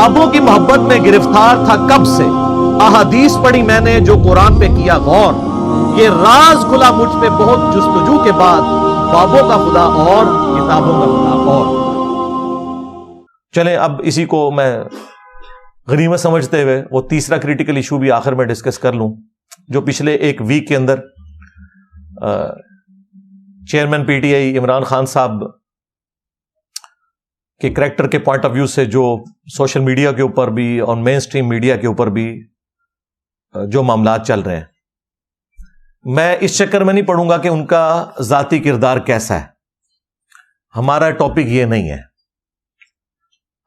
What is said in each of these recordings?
خوابوں کی محبت میں گرفتار تھا کب سے، احادیث پڑھی میں نے جو قرآن پہ کیا غور، یہ راز کھلا مجھ پہ بہت جستجو کے بعد، خوابوں کا خدا اور کتابوں کا خدا اور۔ چلیں اب اسی کو میں غنیمت سمجھتے ہوئے وہ تیسرا کریٹیکل ایشو بھی آخر میں ڈسکس کر لوں، جو پچھلے ایک ویک کے اندر chairman P T I Imran Khan صاحب کے کریکٹر کے پوائنٹ آف ویو سے جو سوشل میڈیا کے اوپر بھی اور مین سٹریم میڈیا کے اوپر بھی جو معاملات چل رہے ہیں، میں اس چکر میں نہیں پڑھوں گا کہ ان کا ذاتی کردار کیسا ہے، ہمارا ٹاپک یہ نہیں ہے۔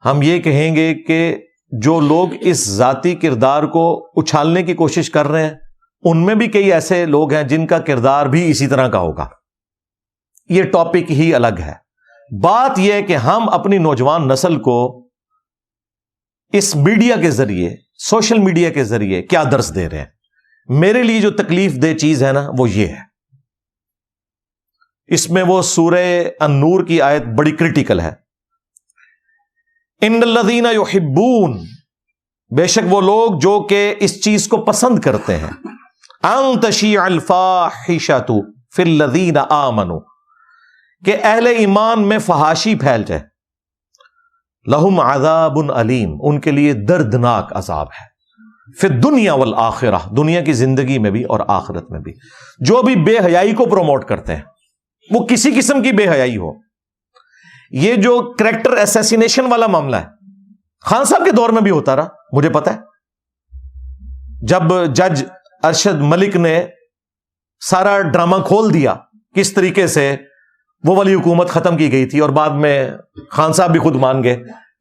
ہم یہ کہیں گے کہ جو لوگ اس ذاتی کردار کو اچھالنے کی کوشش کر رہے ہیں، ان میں بھی کئی ایسے لوگ ہیں جن کا کردار بھی اسی طرح کا ہوگا، یہ ٹاپک ہی الگ ہے۔ بات یہ ہے کہ ہم اپنی نوجوان نسل کو اس میڈیا کے ذریعے، سوشل میڈیا کے ذریعے کیا درس دے رہے ہیں۔ میرے لیے جو تکلیف دہ چیز ہے نا وہ یہ ہے، اس میں وہ سورہ النور کی آیت بڑی کریٹیکل ہے، ان الذین یحبون، بے شک وہ لوگ جو کہ اس چیز کو پسند کرتے ہیں، ان تشیع الفاحشۃ فی الذین آمنوا، کہ اہل ایمان میں فحاشی پھیل جائے، لہم عذاب علیم، ان کے لیے دردناک عذاب ہے، فی الدنیا والآخرہ، دنیا کی زندگی میں بھی اور آخرت میں بھی۔ جو بھی بے حیائی کو پروموٹ کرتے ہیں، وہ کسی قسم کی بے حیائی ہو، یہ جو کریکٹر اسیسینیشن والا معاملہ ہے خان صاحب کے دور میں بھی ہوتا رہا، مجھے پتا ہے، جب جج ارشد ملک نے سارا ڈرامہ کھول دیا کس طریقے سے وہ والی حکومت ختم کی گئی تھی، اور بعد میں خان صاحب بھی خود مان گئے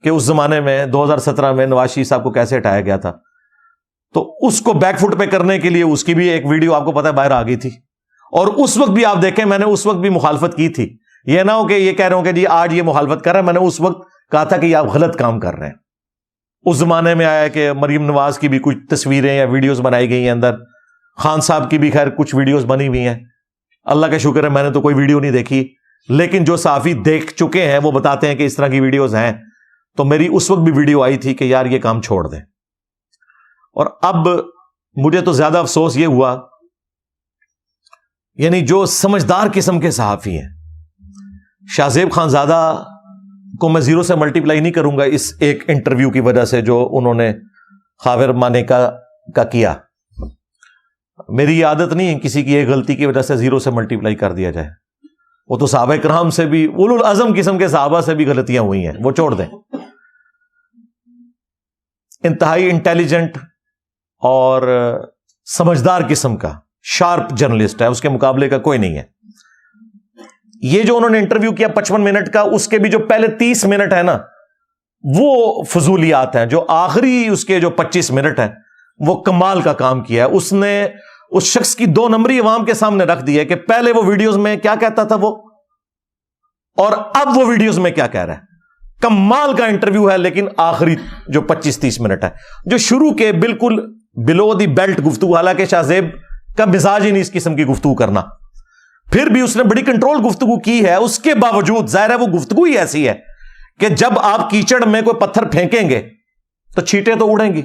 کہ اس زمانے میں 2017 میں نواز شریف صاحب کو کیسے ہٹایا گیا تھا، تو اس کو بیک فٹ پہ کرنے کے لیے اس کی بھی ایک ویڈیو آپ کو پتا ہے باہر آ گئی تھی، اور اس وقت بھی آپ دیکھیں میں نے اس وقت بھی مخالفت کی تھی، یہ نہ ہو کہ یہ کہہ رہا ہوں کہ جی آج یہ مخالفت کر رہا ہے، میں نے اس وقت کہا تھا کہ یہ آپ غلط کام کر رہے ہیں۔ اس زمانے میں آیا کہ مریم نواز کی بھی کچھ تصویریں یا ویڈیوز بنائی گئی ہیں اندر، خان صاحب کی بھی خیر کچھ ویڈیوز بنی ہوئی ہیں، اللہ کا شکر ہے میں نے تو کوئی ویڈیو نہیں دیکھی، لیکن جو صحافی دیکھ چکے ہیں وہ بتاتے ہیں کہ اس طرح کی ویڈیوز ہیں، تو میری اس وقت بھی ویڈیو آئی تھی کہ یار یہ کام چھوڑ دیں۔ اور اب مجھے تو زیادہ افسوس یہ ہوا، یعنی جو سمجھدار قسم کے صحافی ہیں، شاہ زیب خان زادہ کو میں زیرو سے ملٹیپلائی نہیں کروں گا اس ایک انٹرویو کی وجہ سے جو انہوں نے خاور مانے کا کیا، میری یہ عادت نہیں ہے کسی کی ایک غلطی کی وجہ سے زیرو سے ملٹیپلائی کر دیا جائے، وہ تو صحابہ کرام سے بھی، اولو العزم قسم کے صحابہ سے بھی غلطیاں ہوئی ہیں، وہ چھوڑ دیں۔ انتہائی انٹیلیجنٹ اور سمجھدار قسم کا شارپ جرنلسٹ ہے، اس کے مقابلے کا کوئی نہیں ہے۔ یہ جو انہوں نے انٹرویو کیا 55 منٹ کا، اس کے بھی جو پہلے 30 منٹ ہے نا وہ فضولیات ہیں، جو آخری اس کے جو 25 منٹ ہیں وہ کمال کا کام کیا ہے۔ اس نے اس شخص کی 2 نمبری عوام کے سامنے رکھ دی ہے کہ پہلے وہ ویڈیوز میں کیا کہتا تھا وہ، اور اب وہ ویڈیوز میں کیا کہہ رہا ہے۔ کمال کا انٹرویو ہے، لیکن آخری جو 25-30 منٹ ہے، جو شروع کے بالکل بلو دی بیلٹ گفتگو، حالانکہ شاہ زیب کا مزاج ہی نہیں اس قسم کی گفتگو کرنا، پھر بھی اس نے بڑی کنٹرول گفتگو کی ہے، اس کے باوجود ظاہر ہے وہ گفتگو ہی ایسی ہے کہ جب آپ کیچڑ میں کوئی پتھر پھینکیں گے تو چھینٹیں تو اڑیں گی،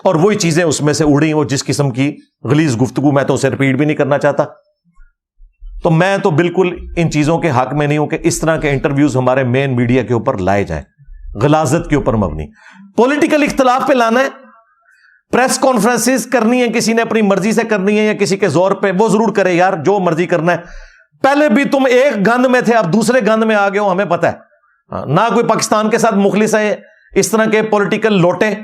اور وہی چیزیں اس میں سے اڑیں، وہ جس قسم کی غلیظ گفتگو، میں تو اسے ریپیٹ بھی نہیں کرنا چاہتا۔ تو میں تو بالکل ان چیزوں کے حق میں نہیں ہوں کہ اس طرح کے انٹرویوز ہمارے مین میڈیا کے اوپر لائے جائیں، غلاظت کے اوپر مبنی۔ پولیٹیکل اختلاف پہ لانا ہے، پریس کانفرنسز کرنی ہے، کسی نے اپنی مرضی سے کرنی ہے یا کسی کے زور پہ، وہ ضرور کرے یار، جو مرضی کرنا ہے۔ پہلے بھی تم ایک گند میں تھے، اب دوسرے گند میں آ گئے ہو، ہمیں پتہ ہے، نہ کوئی پاکستان کے ساتھ مخلص ہے، اس طرح کے پولیٹیکل لوٹے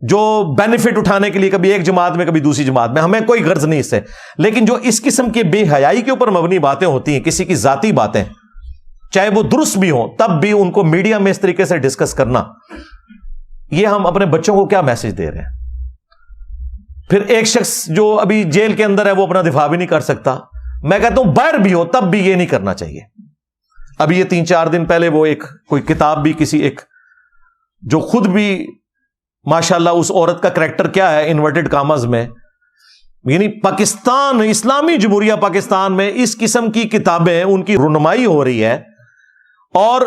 جو بینیفٹ اٹھانے کے لیے کبھی ایک جماعت میں کبھی دوسری جماعت میں، ہمیں کوئی غرض نہیں اس سے، لیکن جو اس قسم کی بے حیائی کے اوپر مبنی باتیں ہوتی ہیں، کسی کی ذاتی باتیں، چاہے وہ درست بھی ہوں، تب بھی ان کو میڈیا میں اس طریقے سے ڈسکس کرنا، یہ ہم اپنے بچوں کو کیا میسج دے رہے ہیں؟ پھر ایک شخص جو ابھی جیل کے اندر ہے وہ اپنا دفاع بھی نہیں کر سکتا، میں کہتا ہوں باہر بھی ہو تب بھی یہ نہیں کرنا چاہیے۔ ابھی یہ 3-4 دن پہلے وہ کوئی کتاب بھی کسی ایک جو خود بھی ماشاءاللہ اس عورت کا کریکٹر کیا ہے انورٹڈ کامز میں، یعنی پاکستان، اسلامی جمہوریہ پاکستان میں اس قسم کی کتابیں ان کی رونمائی ہو رہی ہے، اور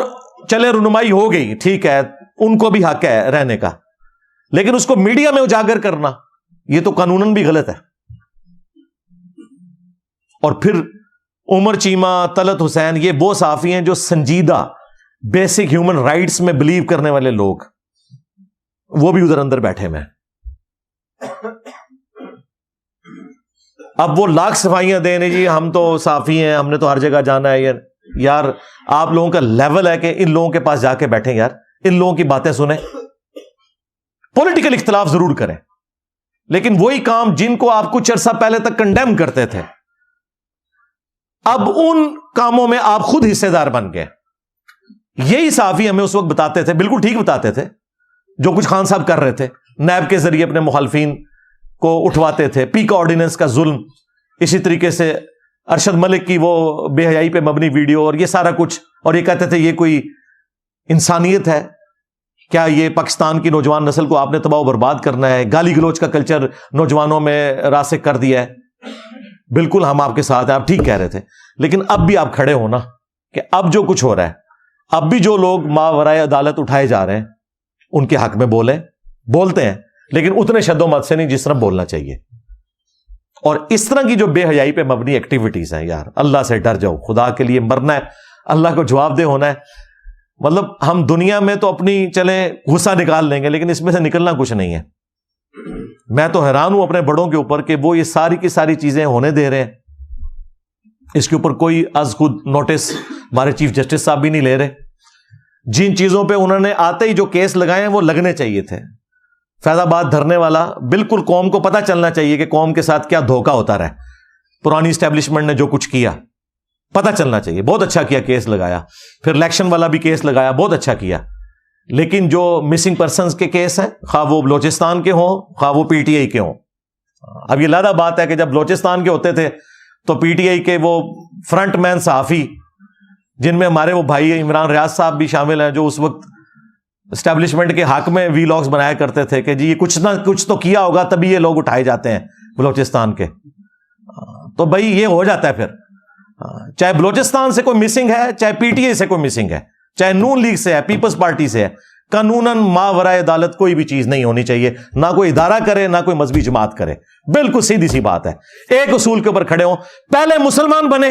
چلے رونمائی ہو گئی ٹھیک ہے، ان کو بھی حق ہے رہنے کا، لیکن اس کو میڈیا میں اجاگر کرنا یہ تو قانوناً بھی غلط ہے. اور پھر عمر چیمہ، طلعت حسین، یہ وہ صحافی ہیں جو سنجیدہ بیسک ہیومن رائٹس میں بلیو کرنے والے لوگ، وہ بھی ادھر اندر بیٹھے ہوئے ہیں. اب وہ لاکھ صفائیاں دیں جی ہم تو صحافی ہیں، ہم نے تو ہر جگہ جانا ہے. یار آپ لوگوں کا لیول ہے کہ ان لوگوں کے پاس جا کے بیٹھیں، یار ان لوگوں کی باتیں سنیں. پولیٹیکل اختلاف ضرور کریں، لیکن وہی کام جن کو آپ کچھ عرصہ پہلے تک کنڈیم کرتے تھے، اب ان کاموں میں آپ خود حصے دار بن گئے. یہی صحافی ہمیں اس وقت بتاتے تھے، بالکل ٹھیک بتاتے تھے، جو کچھ خان صاحب کر رہے تھے، نیب کے ذریعے اپنے مخالفین کو اٹھواتے تھے، پی کا آرڈیننس کا ظلم، اسی طریقے سے ارشد ملک کی وہ بے حیائی پہ مبنی ویڈیو، اور یہ سارا کچھ. اور یہ کہتے تھے یہ کوئی انسانیت ہے کیا؟ یہ پاکستان کی نوجوان نسل کو آپ نے تباہ و برباد کرنا ہے. گالی گلوچ کا کلچر نوجوانوں میں راسخ کر دیا ہے. بالکل ہم آپ کے ساتھ ہیں، آپ ٹھیک کہہ رہے تھے، لیکن اب بھی آپ کھڑے ہو نا کہ اب جو کچھ ہو رہا ہے، اب بھی جو لوگ ماورائے عدالت اٹھائے جا رہے ہیں ان کے حق میں بولتے ہیں، لیکن اتنے شد و مت سے نہیں جس طرح بولنا چاہیے. اور اس طرح کی جو بے حیائی پہ مبنی ایکٹیویٹیز ہیں، یار اللہ سے ڈر جاؤ، خدا کے لیے مرنا ہے، اللہ کو جواب دہ ہونا ہے. مطلب ہم دنیا میں تو اپنی چلیں غصہ نکال لیں گے، لیکن اس میں سے نکلنا کچھ نہیں ہے. میں تو حیران ہوں اپنے بڑوں کے اوپر کہ وہ یہ ساری کی ساری چیزیں ہونے دے رہے ہیں. اس کے اوپر کوئی از خود نوٹس ہمارے چیف جسٹس صاحب بھی نہیں لے رہے. جن چیزوں پہ انہوں نے آتے ہی جو کیس لگائے ہیں وہ لگنے چاہیے تھے. فیض آباد دھرنے والا، بالکل قوم کو پتہ چلنا چاہیے کہ قوم کے ساتھ کیا دھوکہ ہوتا رہا. پرانی اسٹیبلشمنٹ نے جو کچھ کیا پتہ چلنا چاہیے. بہت اچھا کیا کیس لگایا. پھر الیکشن والا بھی کیس لگایا، بہت اچھا کیا. لیکن جو مسنگ پرسنز کے کیس ہیں، خواہ وہ بلوچستان کے ہوں خواہ وہ پی ٹی آئی کے ہوں. اب یہ علیحدہ بات ہے کہ جب بلوچستان کے ہوتے تھے تو پی ٹی آئی کے وہ فرنٹ مین صحافی، جن میں ہمارے وہ بھائی عمران ریاض صاحب بھی شامل ہیں، جو اس وقت اسٹیبلشمنٹ کے حق میں وی لاگز بنایا کرتے تھے کہ جی یہ کچھ نہ کچھ تو کیا ہوگا تبھی یہ لوگ اٹھائے جاتے ہیں بلوچستان کے. تو بھائی یہ ہو جاتا ہے پھر، چاہے بلوچستان سے کوئی مسنگ ہے، چاہے پی ٹی آئی سے کوئی مسنگ ہے، چاہے نون لیگ سے ہے، پیپلز پارٹی سے ہے، قانوناً ماورائے عدالت کوئی بھی چیز نہیں ہونی چاہیے. نہ کوئی ادارہ کرے، نہ کوئی مذہبی جماعت کرے. بالکل سیدھی سی بات ہے. ایک اصول کے اوپر کھڑے ہوں، پہلے مسلمان بنے،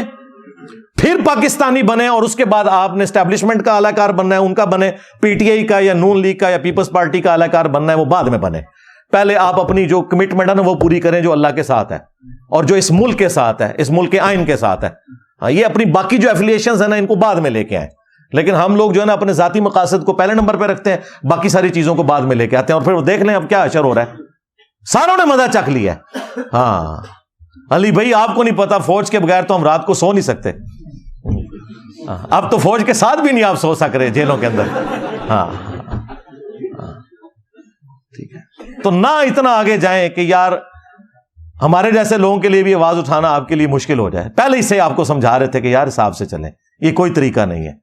پھر پاکستانی بنے، اور اس کے بعد آپ نے اسٹیبلشمنٹ کا اعلی کار بننا ہے، ان کا بنے، پی ٹی آئی کا یا نون لیگ کا یا پیپلز پارٹی کا اعلی کار بننا ہے، وہ بعد میں بنے. پہلے آپ اپنی جو کمٹمنٹ ہے نا وہ پوری کریں جو اللہ کے ساتھ ہے اور جو اس ملک کے ساتھ ہے، اس ملک کے آئین کے ساتھ ہے. یہ اپنی باقی جو ایفیلیشنز ہیں نا ان کو بعد میں لے کے آئیں. لیکن ہم لوگ جو ہے نا اپنے ذاتی مقاصد کو پہلے نمبر پہ رکھتے ہیں، باقی ساری چیزوں کو بعد میں لے کے آتے ہیں، اور پھر وہ دیکھ لیں اب کیا اشر ہو رہا ہے. ساروں نے مزہ چکھ لیا. ہاں علی بھائی آپ کو نہیں پتا، فوج کے بغیر تو ہم رات کو سو نہیں سکتے. اب تو فوج کے ساتھ بھی نہیں آپ سو سک رہے جیلوں کے اندر. ہاں ٹھیک ہے. تو نہ اتنا آگے جائیں کہ یار ہمارے جیسے لوگوں کے لیے بھی آواز اٹھانا آپ کے لیے مشکل ہو جائے. پہلے ہی سے آپ کو سمجھا رہے تھے کہ یار حساب سے چلیں، یہ کوئی طریقہ نہیں ہے.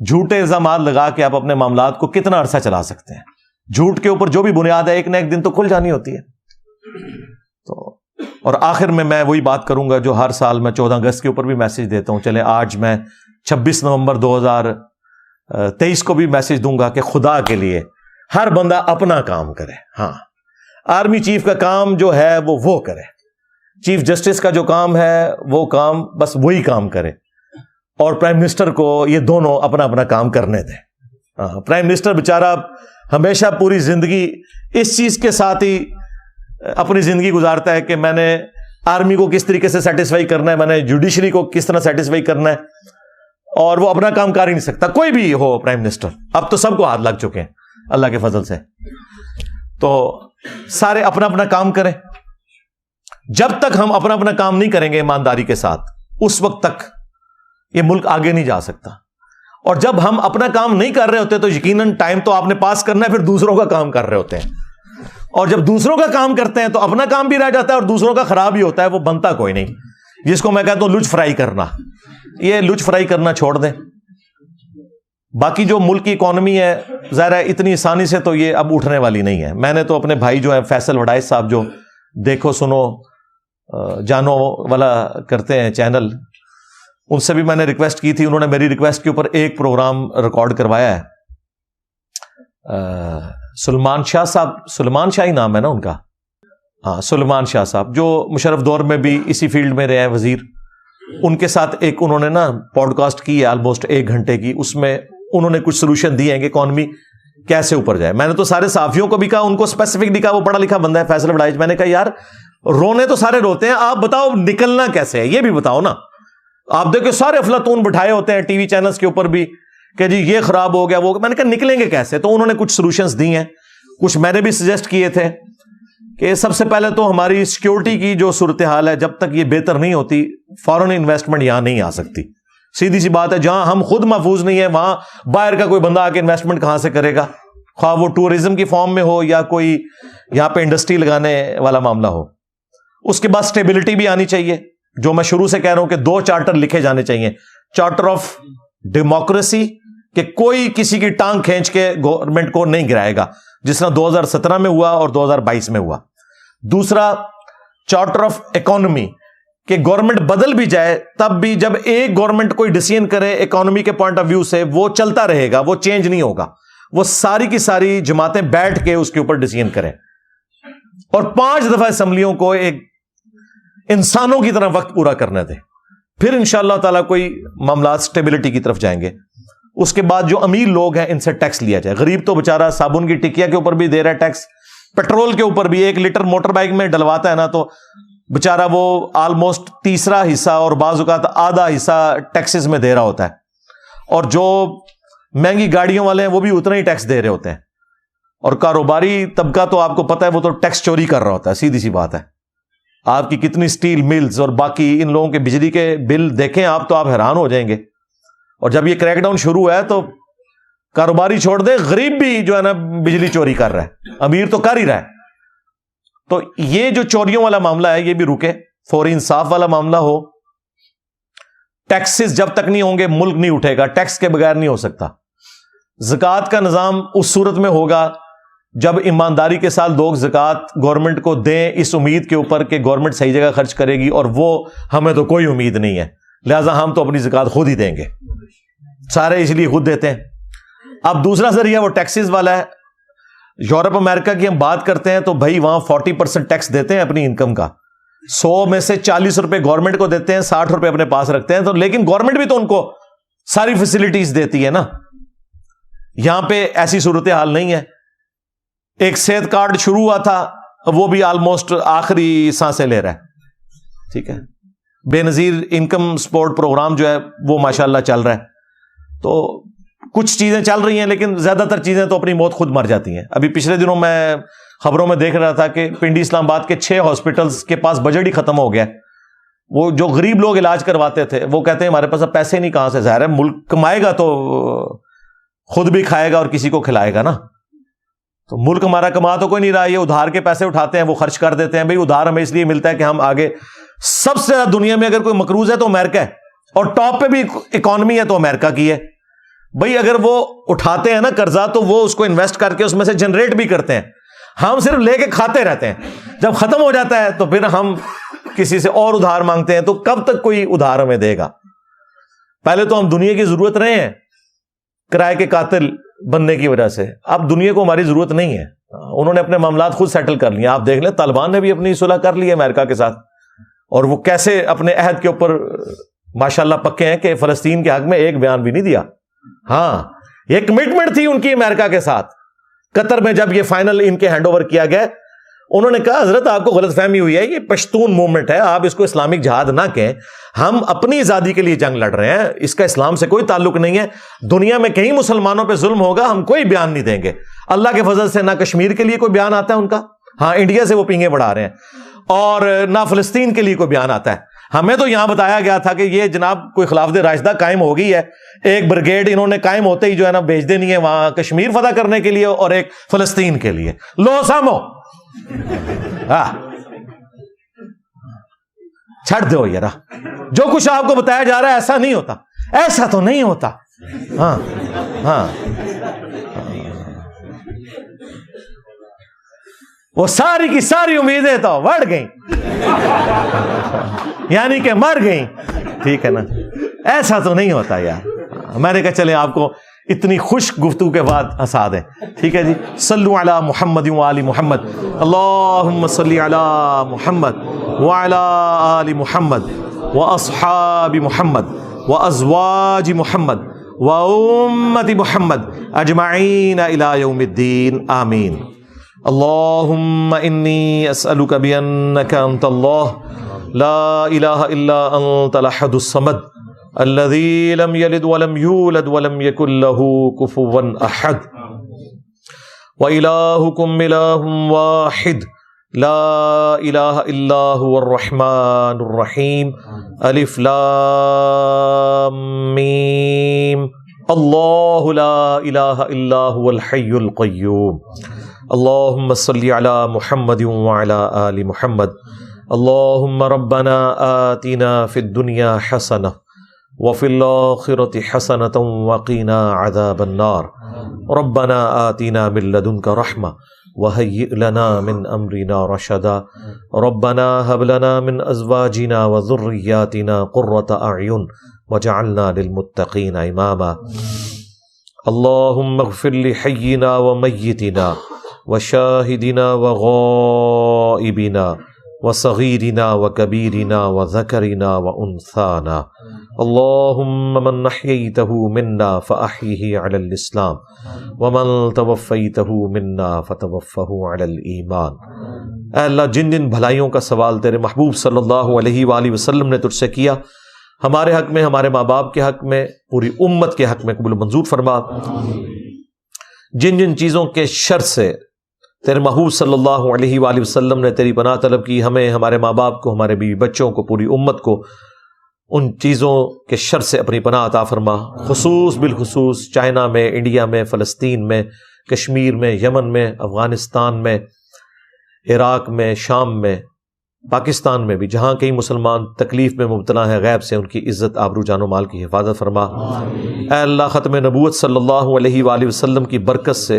جھوٹے الزامات لگا کے آپ اپنے معاملات کو کتنا عرصہ چلا سکتے ہیں؟ جھوٹ کے اوپر جو بھی بنیاد ہے ایک نہ ایک دن تو کھل جانی ہوتی ہے. تو اور آخر میں وہی بات کروں گا جو ہر سال میں 14 اگست کے اوپر بھی میسج دیتا ہوں. چلے آج میں 26 نومبر 2023 کو بھی میسج دوں گا کہ خدا کے لیے ہر بندہ اپنا کام کرے. ہاں آرمی چیف کا کام جو ہے وہ کرے، چیف جسٹس کا جو کام ہے وہ کام بس وہی کام کرے، اور پرائم منسٹر کو یہ دونوں اپنا اپنا کام کرنے دیں. پرائم منسٹر بیچارہ ہمیشہ پوری زندگی اس چیز کے ساتھ ہی اپنی زندگی گزارتا ہے کہ میں نے آرمی کو کس طریقے سے سیٹسفائی کرنا ہے، میں نے جوڈیشری کو کس طرح سیٹسفائی کرنا ہے، اور وہ اپنا کام کر ہی نہیں سکتا. کوئی بھی ہو پرائم منسٹر، اب تو سب کو ہاتھ لگ چکے ہیں اللہ کے فضل سے. تو سارے اپنا اپنا کام کریں. جب تک ہم اپنا اپنا کام نہیں کریں گے ایمانداری کے ساتھ، اس وقت تک یہ ملک آگے نہیں جا سکتا. اور جب ہم اپنا کام نہیں کر رہے ہوتے تو یقیناً ٹائم تو آپ نے پاس کرنا ہے، پھر دوسروں کا کام کر رہے ہوتے ہیں. اور جب دوسروں کا کام کرتے ہیں تو اپنا کام بھی رہ جاتا ہے اور دوسروں کا خراب ہی ہوتا ہے، وہ بنتا کوئی نہیں. جس کو میں کہتا ہوں لچ فرائی کرنا، یہ لچ فرائی کرنا چھوڑ دیں. باقی جو ملک کی اکانومی ہے ظاہر ہے اتنی آسانی سے تو یہ اب اٹھنے والی نہیں ہے. میں نے تو اپنے بھائی جو ہیں فیصل وڈائچ صاحب، جو دیکھو سنو جانو والا کرتے ہیں چینل، ان سے بھی میں نے ریکویسٹ کی تھی. انہوں نے میری ریکویسٹ کے اوپر ایک پروگرام ریکارڈ کروایا ہے. سلمان شاہ صاحب، سلمان شاہ ہی نام ہے نا ان کا، ہاں سلمان شاہ صاحب، جو مشرف دور میں بھی اسی فیلڈ میں رہے ہیں وزیر، ان کے ساتھ ایک انہوں نے نا پوڈ کاسٹ کی ہے آلموسٹ 1 گھنٹے کی، اس میں انہوں نے کچھ سولوشن دیے ہیں کہ اکانومی کیسے اوپر جائے. میں نے تو سارے صحافیوں کو بھی کہا، ان کو اسپیسیفک نہیں کہا، وہ پڑھا لکھا بندہ ہے فیصل وڈائچ، میں نے کہا یار رونے تو سارے روتے ہیں، آپ بتاؤ نکلنا کیسے ہے، یہ بھی بتاؤ نا. آپ دیکھو سارے افلاطون بٹھائے ہوتے ہیں ٹی وی چینلز کے اوپر بھی کہ جی یہ خراب ہو گیا وہ، میں نے کہا نکلیں گے کیسے. تو انہوں نے کچھ سولوشنز دی ہیں، کچھ میں نے بھی سجیسٹ کیے تھے کہ سب سے پہلے تو ہماری سیکیورٹی کی جو صورتحال ہے جب تک یہ بہتر نہیں ہوتی فارن انویسٹمنٹ یہاں نہیں آ سکتی. سیدھی سی بات ہے، جہاں ہم خود محفوظ نہیں ہے وہاں باہر کا کوئی بندہ آ کے انویسٹمنٹ کہاں سے کرے گا، خواہ وہ ٹورزم کی فارم میں ہو یا کوئی یہاں پہ انڈسٹری لگانے والا معاملہ ہو. اس کے بعد سٹیبلٹی بھی آنی چاہیے، جو میں شروع سے کہہ رہا ہوں کہ 2 چارٹر لکھے جانے چاہیے. چارٹر آف ڈیموکریسی کہ کوئی کسی کی ٹانگ کھینچ کے گورنمنٹ کو نہیں گرائے گا، جس طرح 2017 میں ہوا اور 2022 میں ہوا. دوسرا چارٹر آف اکانومی کہ گورنمنٹ بدل بھی جائے تب بھی جب ایک گورنمنٹ کوئی ڈیسیژن کرے اکانومی کے پوائنٹ آف ویو سے وہ چلتا رہے گا، وہ چینج نہیں ہوگا، وہ ساری کی ساری جماعتیں بیٹھ کے اس کے اوپر ڈیسیژن کریں. اور 5 دفعہ اسمبلیوں کو ایک انسانوں کی طرح وقت پورا کرنے دیں، پھر انشاءاللہ تعالیٰ کوئی معاملات سٹیبلٹی کی طرف جائیں گے. اس کے بعد جو امیر لوگ ہیں ان سے ٹیکس لیا جائے. غریب تو بےچارہ صابن کی ٹکیا کے اوپر بھی دے رہا ہے ٹیکس، پیٹرول کے اوپر بھی 1 لیٹر موٹر بائک میں ڈلواتا ہے نا تو بےچارہ وہ آلموسٹ 1/3 حصہ اور بعض اوقات آدھا حصہ ٹیکسز میں دے رہا ہوتا ہے. اور جو مہنگی گاڑیوں والے ہیں وہ بھی اتنا ہی ٹیکس دے رہے ہوتے ہیں. اور کاروباری طبقہ تو آپ کو پتہ ہے وہ تو ٹیکس چوری کر رہا ہوتا ہے. سیدھی سی بات ہے، آپ کی کتنی سٹیل ملز اور باقی ان لوگوں کے بجلی کے بل دیکھیں آپ تو آپ حیران ہو جائیں گے. اور جب یہ کریک ڈاؤن شروع ہے تو کاروباری چھوڑ دے، غریب بھی جو ہے نا بجلی چوری کر رہا ہے، امیر تو کر ہی رہا ہے. تو یہ جو چوریوں والا معاملہ ہے یہ بھی رکے، فوری انصاف والا معاملہ ہو. ٹیکسز جب تک نہیں ہوں گے ملک نہیں اٹھے گا، ٹیکس کے بغیر نہیں ہو سکتا. زکوٰۃ کا نظام اس صورت میں ہوگا جب ایمانداری کے ساتھ لوگ زکوٰۃ گورنمنٹ کو دیں اس امید کے اوپر کہ گورنمنٹ صحیح جگہ خرچ کرے گی، اور وہ ہمیں تو کوئی امید نہیں ہے لہٰذا ہم تو اپنی زکوٰۃ خود ہی دیں گے. سارے اس لیے خود دیتے ہیں. اب دوسرا ذریعہ وہ ٹیکسز والا ہے. یورپ امریکہ کی ہم بات کرتے ہیں تو بھائی وہاں 40% ٹیکس دیتے ہیں اپنی انکم کا. 100 میں سے 40 روپے گورنمنٹ کو دیتے ہیں، 60 روپے اپنے پاس رکھتے ہیں. تو لیکن گورنمنٹ بھی تو ان کو ساری فیسلٹیز دیتی ہے نا. یہاں پہ ایسی صورتحال نہیں ہے. ایک صحت کارڈ شروع ہوا تھا وہ بھی آلموسٹ آخری سانسیں لے رہا ہے. ٹھیک ہے، بے نظیر انکم سپورٹ پروگرام جو ہے وہ ماشاءاللہ چل رہا ہے. تو کچھ چیزیں چل رہی ہیں لیکن زیادہ تر چیزیں تو اپنی موت خود مر جاتی ہیں. ابھی پچھلے دنوں میں خبروں میں دیکھ رہا تھا کہ پنڈی اسلام آباد کے 6 ہاسپٹلز کے پاس بجٹ ہی ختم ہو گیا. وہ جو غریب لوگ علاج کرواتے تھے وہ کہتے ہیں ہمارے پاس اب پیسے نہیں کہاں سے. ظاہر ہے ملک کمائے گا تو خود بھی کھائے گا اور کسی کو کھلائے گا نا. تو ملک ہمارا کما تو کوئی نہیں رہا، یہ ادھار کے پیسے اٹھاتے ہیں وہ خرچ کر دیتے ہیں. بھائی ادھار ہمیں اس لیے ملتا ہے کہ ہم آگے، سب سے زیادہ دنیا میں اگر کوئی مقروض ہے تو امریکہ ہے، اور ٹاپ پہ بھی اکانومی ہے تو امریکہ کی ہے. بھائی اگر وہ اٹھاتے ہیں نا قرضہ تو وہ اس کو انویسٹ کر کے اس میں سے جنریٹ بھی کرتے ہیں. ہم صرف لے کے کھاتے رہتے ہیں، جب ختم ہو جاتا ہے تو پھر ہم کسی سے اور ادھار مانگتے ہیں. تو کب تک کوئی ادھار ہمیں دے گا؟ پہلے تو ہم دنیا کی ضرورت رہے ہیں کرائے کے قاتل بننے کی وجہ سے، اب دنیا کو ہماری ضرورت نہیں ہے. انہوں نے اپنے معاملات خود سیٹل کر لیے. آپ دیکھ لیں طالبان نے بھی اپنی صلح کر لی ہے امریکہ کے ساتھ، اور وہ کیسے اپنے عہد کے اوپر ماشاءاللہ پکے ہیں کہ فلسطین کے حق میں ایک بیان بھی نہیں دیا. ہاں یہ کمٹمنٹ تھی ان کی امریکہ کے ساتھ. قطر میں جب یہ فائنل ان کے ہینڈ اوور کیا گیا انہوں نے کہا حضرت آپ کو غلط فہمی ہوئی ہے، یہ پشتون موومنٹ ہے، آپ اس کو اسلامک جہاد نہ کہیں، ہم اپنی آزادی کے لیے جنگ لڑ رہے ہیں، اس کا اسلام سے کوئی تعلق نہیں ہے. دنیا میں کہیں مسلمانوں پہ ظلم ہوگا ہم کوئی بیان نہیں دیں گے. اللہ کے فضل سے نہ کشمیر کے لیے کوئی بیان آتا ہے ان کا، ہاں انڈیا سے وہ پینگے بڑھا رہے ہیں، اور نہ فلسطین کے لیے کوئی بیان آتا ہے. ہمیں تو یہاں بتایا گیا تھا کہ یہ جناب کوئی خلافت راشدہ قائم ہو گئی ہے، ایک بریگیڈ انہوں نے قائم ہوتے ہی جو ہے نا بھیج دینی ہے وہاں کشمیر فتح کرنے کے لیے اور ایک فلسطین کے لیے. لو سامو چھڑ دو یار، جو کچھ آپ کو بتایا جا رہا ہے ایسا نہیں ہوتا، ایسا تو نہیں ہوتا. ہاں ہاں وہ ساری کی ساری امیدیں تو بڑھ گئیں، یعنی کہ مر گئیں. ٹھیک ہے نا، ایسا تو نہیں ہوتا یار. میں نے کہا چلیں آپ کو اتنی خوش گفتگو کے بعد ہنسا دیں. ٹھیک ہے جی. صلو علی محمد و آل محمد. اللہم صلی علی محمد وعلی آل محمد واصحاب محمد وازواج محمد وامت محمد اجمعین الی یوم الدین. آمین. اللہم انی اسألک بانک انت اللہ لا الہ الا انت الاحد الصمد الذي لم يلد ولم يولد ولم يكن له كفوا احد وإلهكم إله واحد لا إله إلا هو الرحمن الرحيم ألف لام ميم الله لا إله إلا هو الحي القيوم. اللهم صل على محمد وعلى آل محمد. اللهم ربنا آتنا في الدنيا حسنة وفي الآخرة حسنة وقنا عذاب النار. ربنا آتنا من لدنك رحمة وهيئ لنا من أمرنا رشدا. ربنا هب لنا من أزواجنا وذرياتنا قرة أعين وجعلنا للمتقين إماما. اللهم اغفر لحينا وميتنا وشاهدنا وغائبنا وصغيرنا وكبيرنا وذكرنا وأنثانا. اللهم من أحييته منا فأحيه على الإسلام ومن توفيته منا فتوفه على الإيمان. اے اللہ جن جن بھلائیوں کا سوال تیرے محبوب صلی اللہ علیہ وآلہ وسلم نے تجھ سے کیا، ہمارے حق میں، ہمارے ماں باپ کے حق میں، پوری امت کے حق میں قبول منظور فرما. جن جن چیزوں کے شر سے تیرے محبوب صلی اللہ علیہ وآلہ وسلم نے تیری پناہ طلب کی، ہمیں، ہمارے ماں باپ کو، ہمارے بیوی بچوں کو، پوری امت کو ان چیزوں کے شر سے اپنی پناہ عطا فرما. خصوص بالخصوص چائنا میں، انڈیا میں، فلسطین میں، کشمیر میں، یمن میں، افغانستان میں، عراق میں، شام میں، پاکستان میں بھی جہاں کئی مسلمان تکلیف میں مبتلا ہیں، غیب سے ان کی عزت، آبرو، جان و مال کی حفاظت فرما. اے اللہ ختم نبوت صلی اللہ علیہ وآلہ وسلم کی برکت سے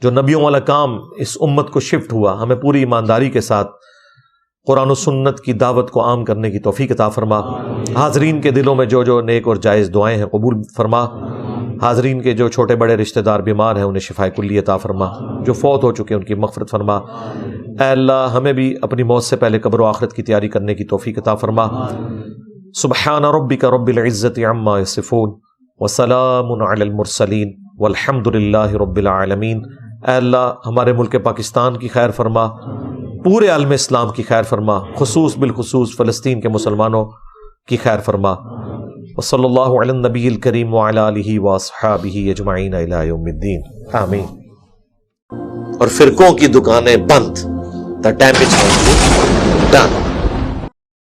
جو نبیوں والا کام اس امت کو شفٹ ہوا، ہمیں پوری ایمانداری کے ساتھ قرآن و سنت کی دعوت کو عام کرنے کی توفیق عطا فرما. حاضرین کے دلوں میں جو جو نیک اور جائز دعائیں ہیں قبول فرما. حاضرین کے جو چھوٹے بڑے رشتہ دار بیمار ہیں انہیں شفائے کلی عطا فرما. جو فوت ہو چکے ان کی مغفرت فرما. اے اللہ ہمیں بھی اپنی موت سے پہلے قبر و آخرت کی تیاری کرنے کی توفیق عطا فرما. سبحان ربک رب العزت عما یصفون وسلام علی المرسلین والحمد للہ رب العالمین. اے اللہ ہمارے ملک پاکستان کی خیر فرما، پورے عالم اسلام کی خیر فرما، خصوص بالخصوص فلسطین کے مسلمانوں کی خیر فرما. وصلی اللہ علی النبی الکریم وعلی آلہ واصحابہ اجمعین الی یوم الدین. آمین. اور فرقوں کی دکانیں بند. The damage has been done.